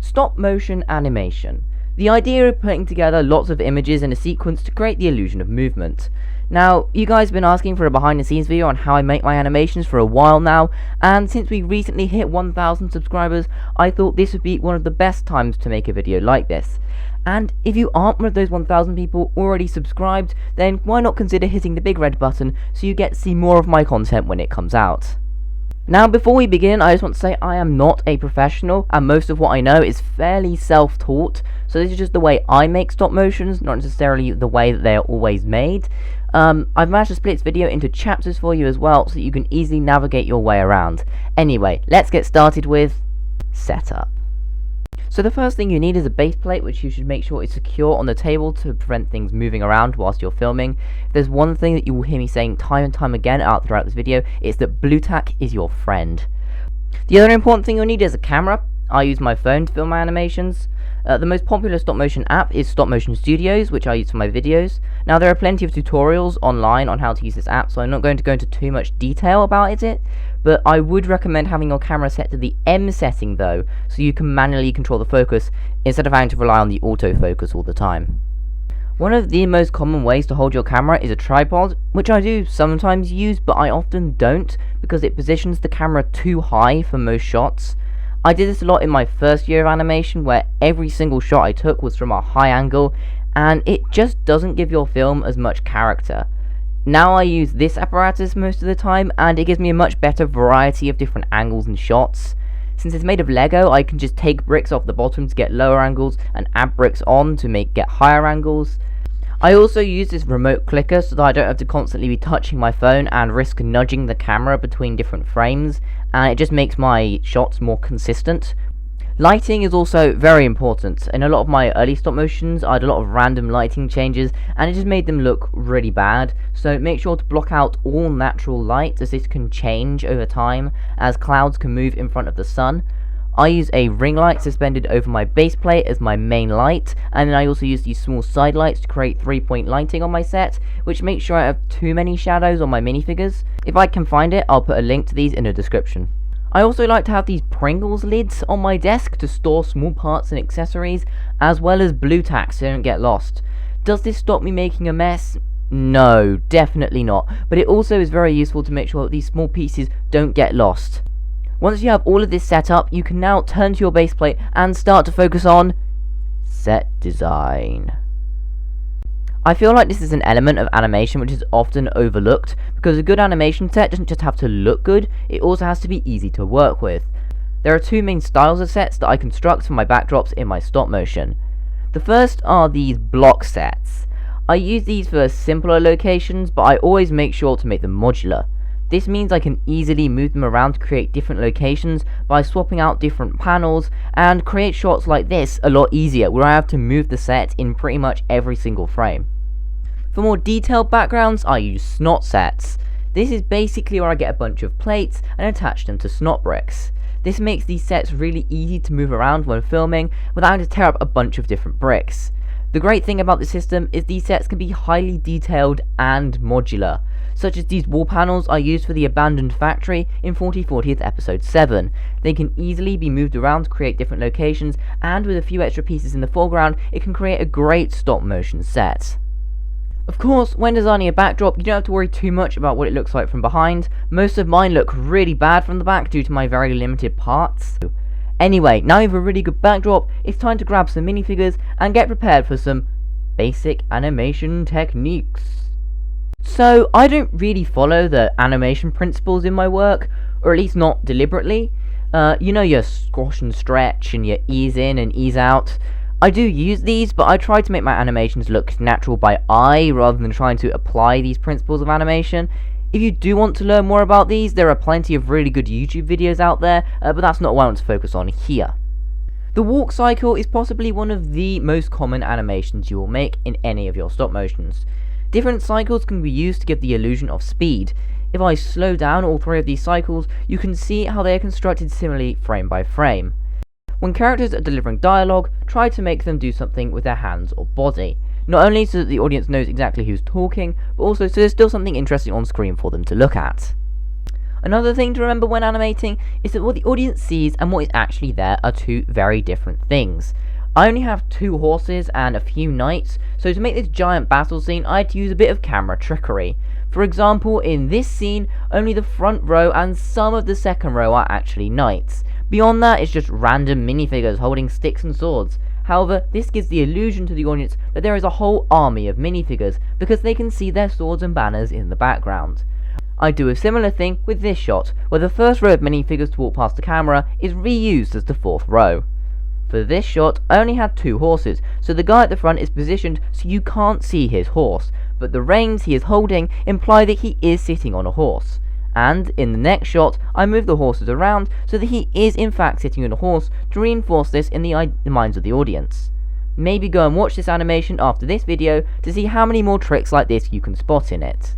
Stop motion animation. The idea of putting together lots of images in a sequence to create the illusion of movement. Now, you guys have been asking for a behind the scenes video on how I make my animations for a while now, and since we recently hit 1,000 subscribers, I thought this would be one of the best times to make a video like this. And if you aren't one of those 1,000 people already subscribed, then why not consider hitting the big red button so you get to see more of my content when it comes out. Now, before we begin, I just want to say I am not a professional, and most of what I know is fairly self-taught, so this is just the way I make stop motions, not necessarily the way that they are always made. I've managed to split this video into chapters for you as well, so you can easily navigate your way around. Anyway, let's get started with setup. So the first thing you need is a base plate, which you should make sure is secure on the table to prevent things moving around whilst you're filming. If there's one thing that you will hear me saying time and time again throughout this video, it's that blue tack is your friend. The other important thing you'll need is a camera. I use my phone to film my animations. The most popular stop motion app is Stop Motion Studios, which I use for my videos. Now, there are plenty of tutorials online on how to use this app, so I'm not going to go into too much detail about it, but I would recommend having your camera set to the M setting though, so you can manually control the focus instead of having to rely on the autofocus all the time. One of the most common ways to hold your camera is a tripod, which I do sometimes use, but I often don't because it positions the camera too high for most shots. I did this a lot in my first year of animation, where every single shot I took was from a high angle, and it just doesn't give your film as much character. Now I use this apparatus most of the time, and it gives me a much better variety of different angles and shots. Since it's made of Lego, I can just take bricks off the bottom to get lower angles, and add bricks on to get higher angles. I also use this remote clicker so that I don't have to constantly be touching my phone and risk nudging the camera between different frames, and it just makes my shots more consistent. Lighting is also very important. In a lot of my early stop motions, I had a lot of random lighting changes, and it just made them look really bad, so make sure to block out all natural light, as this can change over time as clouds can move in front of the sun. I use a ring light suspended over my base plate as my main light, and then I also use these small side lights to create 3-point lighting on my set, which makes sure I have too many shadows on my minifigures. If I can find it, I'll put a link to these in the description. I also like to have these Pringles lids on my desk to store small parts and accessories, as well as blue tack so they don't get lost. Does this stop me making a mess? No, definitely not, but it also is very useful to make sure that these small pieces don't get lost. Once you have all of this set up, you can now turn to your base plate and start to focus on set design. I feel like this is an element of animation which is often overlooked, because a good animation set doesn't just have to look good, it also has to be easy to work with. There are two main styles of sets that I construct for my backdrops in my stop motion. The first are these block sets. I use these for simpler locations, but I always make sure to make them modular. This means I can easily move them around to create different locations by swapping out different panels, and create shots like this a lot easier, where I have to move the set in pretty much every single frame. For more detailed backgrounds, I use snot sets. This is basically where I get a bunch of plates and attach them to snot bricks. This makes these sets really easy to move around when filming without having to tear up a bunch of different bricks. The great thing about this system is these sets can be highly detailed and modular, such as these wall panels I used for the abandoned factory in 40/40th episode 7. They can easily be moved around to create different locations, and with a few extra pieces in the foreground, it can create a great stop motion set. Of course, when designing a backdrop, you don't have to worry too much about what it looks like from behind. Most of mine look really bad from the back due to my very limited parts. Anyway, now you have a really good backdrop, it's time to grab some minifigures and get prepared for some basic animation techniques. So, I don't really follow the animation principles in my work, or at least not deliberately. You know, your squash and stretch and your ease in and ease out. I do use these, but I try to make my animations look natural by eye rather than trying to apply these principles of animation. If you do want to learn more about these, there are plenty of really good YouTube videos out there, but that's not what I want to focus on here. The walk cycle is possibly one of the most common animations you will make in any of your stop motions. Different cycles can be used to give the illusion of speed. If I slow down all three of these cycles, you can see how they are constructed similarly frame by frame. When characters are delivering dialogue, try to make them do something with their hands or body. Not only so that the audience knows exactly who's talking, but also so there's still something interesting on screen for them to look at. Another thing to remember when animating is that what the audience sees and what is actually there are two very different things. I only have 2 horses and a few knights, so to make this giant battle scene I had to use a bit of camera trickery. For example, in this scene, only the front row and some of the second row are actually knights. Beyond that, it's just random minifigures holding sticks and swords. However, this gives the illusion to the audience that there is a whole army of minifigures, because they can see their swords and banners in the background. I do a similar thing with this shot, where the first row of minifigures to walk past the camera is reused as the 4th row. For this shot, I only had 2 horses, so the guy at the front is positioned so you can't see his horse, but the reins he is holding imply that he is sitting on a horse. And in the next shot, I move the horses around so that he is in fact sitting on a horse to reinforce this in the minds of the audience. Maybe go and watch this animation after this video to see how many more tricks like this you can spot in it.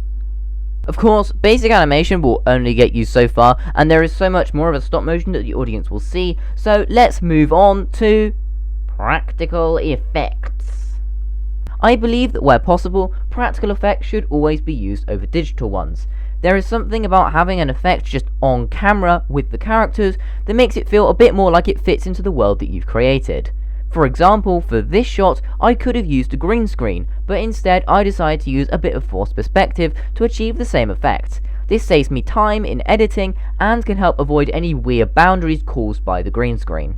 Of course, basic animation will only get you so far, and there is so much more of a stop motion that the audience will see, so let's move on to practical effects. I believe that where possible, practical effects should always be used over digital ones. There is something about having an effect just on camera with the characters that makes it feel a bit more like it fits into the world that you've created. For example, for this shot, I could have used a green screen, but instead I decided to use a bit of forced perspective to achieve the same effect. This saves me time in editing and can help avoid any weird boundaries caused by the green screen.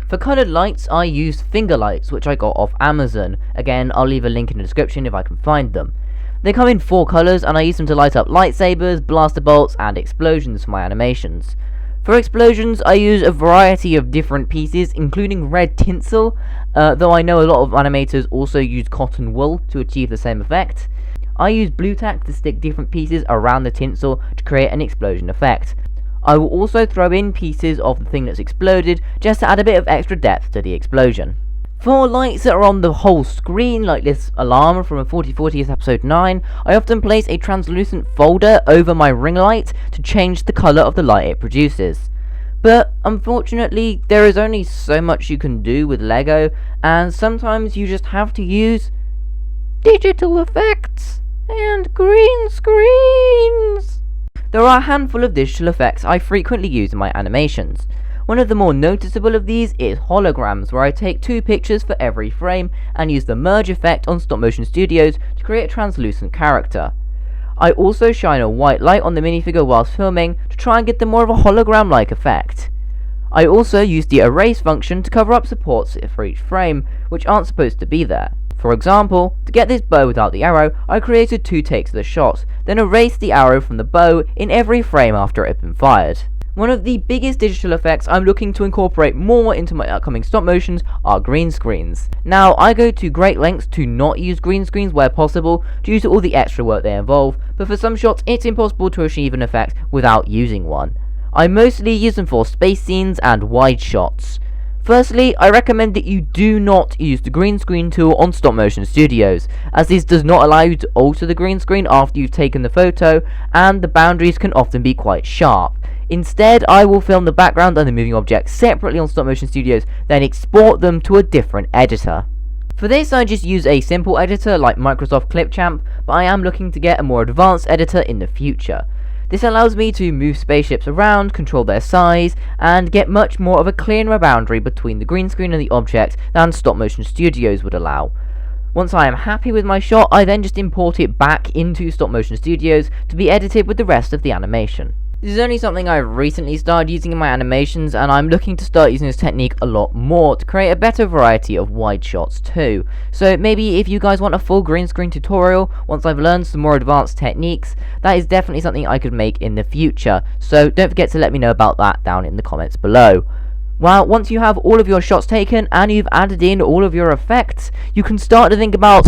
For coloured lights, I used finger lights, which I got off Amazon. Again, I'll leave a link in the description if I can find them. They come in 4 colours, and I use them to light up lightsabers, blaster bolts, and explosions for my animations. For explosions, I use a variety of different pieces, including red tinsel, though I know a lot of animators also use cotton wool to achieve the same effect. I use blue tack to stick different pieces around the tinsel to create an explosion effect. I will also throw in pieces of the thing that's exploded, just to add a bit of extra depth to the explosion. For lights that are on the whole screen, like this alarm from a 4040th episode 9, I often place a translucent folder over my ring light to change the colour of the light it produces. But unfortunately, there is only so much you can do with Lego, and sometimes you just have to use digital effects and green screens. There are a handful of digital effects I frequently use in my animations. One of the more noticeable of these is holograms, where I take 2 pictures for every frame and use the merge effect on Stop Motion Studios to create a translucent character. I also shine a white light on the minifigure whilst filming to try and get them more of a hologram-like effect. I also use the erase function to cover up supports for each frame, which aren't supposed to be there. For example, to get this bow without the arrow, I created 2 takes of the shot, then erased the arrow from the bow in every frame after it had been fired. One of the biggest digital effects I'm looking to incorporate more into my upcoming stop motions are green screens. Now, I go to great lengths to not use green screens where possible due to all the extra work they involve, but for some shots it's impossible to achieve an effect without using one. I mostly use them for space scenes and wide shots. Firstly, I recommend that you do not use the green screen tool on Stop Motion Studios, as this does not allow you to alter the green screen after you've taken the photo, and the boundaries can often be quite sharp. Instead, I will film the background and the moving objects separately on Stop Motion Studios, then export them to a different editor. For this, I just use a simple editor like Microsoft Clipchamp, but I am looking to get a more advanced editor in the future. This allows me to move spaceships around, control their size, and get much more of a clearer boundary between the green screen and the object than Stop Motion Studios would allow. Once I am happy with my shot, I then just import it back into Stop Motion Studios to be edited with the rest of the animation. This is only something I've recently started using in my animations, and I'm looking to start using this technique a lot more to create a better variety of wide shots too. So maybe if you guys want a full green screen tutorial, once I've learned some more advanced techniques, that is definitely something I could make in the future. So don't forget to let me know about that down in the comments below. Well, once you have all of your shots taken and you've added in all of your effects, you can start to think about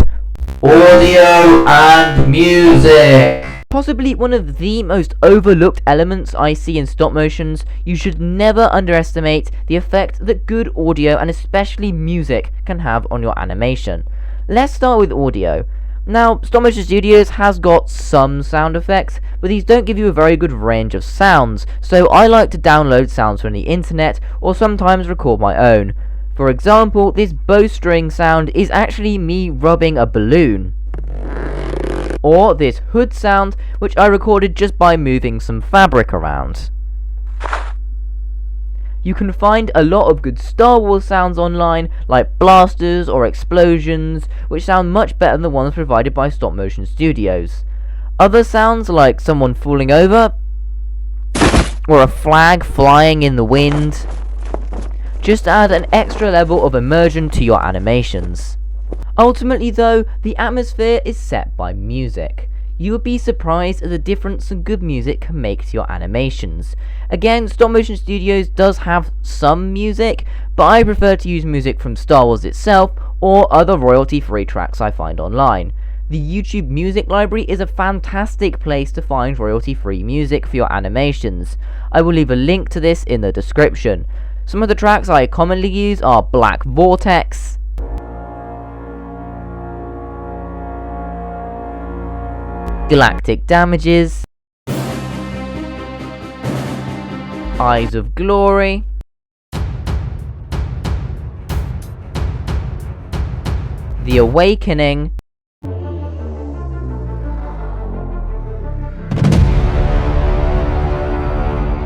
audio and music. Possibly one of the most overlooked elements I see in stop motions. You should never underestimate the effect that good audio and especially music can have on your animation. Let's start with audio. Now, Stop Motion Studios has got some sound effects, but these don't give you a very good range of sounds, so I like to download sounds from the internet or sometimes record my own. For example, this bowstring sound is actually me rubbing a balloon. or this hood sound, which I recorded just by moving some fabric around. You can find a lot of good Star Wars sounds online, like blasters or explosions, which sound much better than the ones provided by stop motion studios. Other sounds like someone falling over, or a flag flying in the wind, just add an extra level of immersion to your animations. Ultimately though, the atmosphere is set by music. You would be surprised at the difference some good music can make to your animations. Again, Stop Motion Studios does have some music, but I prefer to use music from Star Wars itself or other royalty-free tracks I find online. The YouTube Music Library is a fantastic place to find royalty-free music for your animations. I will leave a link to this in the description. Some of the tracks I commonly use are Black Vortex, Galactic Damages, Eyes of Glory, The Awakening,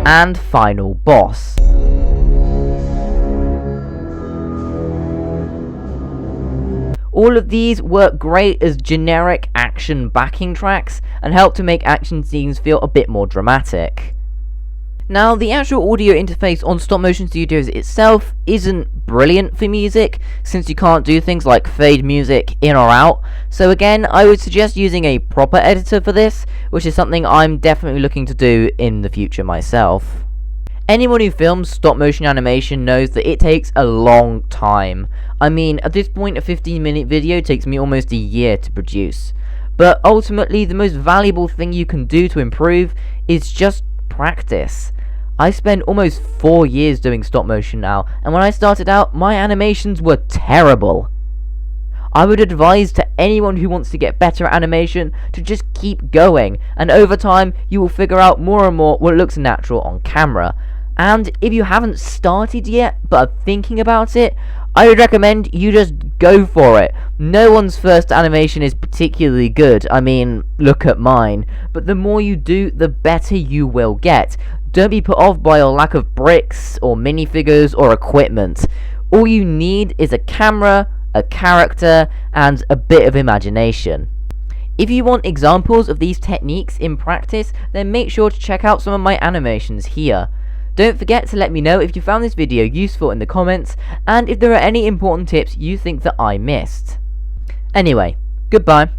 and Final Boss. All of these work great as generic action backing tracks and help to make action scenes feel a bit more dramatic. Now, the actual audio interface on Stop Motion Studios itself isn't brilliant for music, since you can't do things like fade music in or out, so again, I would suggest using a proper editor for this, which is something I'm definitely looking to do in the future myself. Anyone who films stop motion animation knows that it takes a long time. I mean, at this point a 15-minute video takes me almost a year to produce. But ultimately, the most valuable thing you can do to improve is just practice. I spent almost 4 years doing stop motion now, and when I started out, my animations were terrible. I would advise to anyone who wants to get better at animation to just keep going, and over time you will figure out more and more what looks natural on camera. And if you haven't started yet, but are thinking about it, I would recommend you just go for it. No one's first animation is particularly good, I mean, look at mine. But the more you do, the better you will get. Don't be put off by a lack of bricks, or minifigures, or equipment. All you need is a camera, a character, and a bit of imagination. If you want examples of these techniques in practice, then make sure to check out some of my animations here. Don't forget to let me know if you found this video useful in the comments, and if there are any important tips you think that I missed. Anyway, goodbye.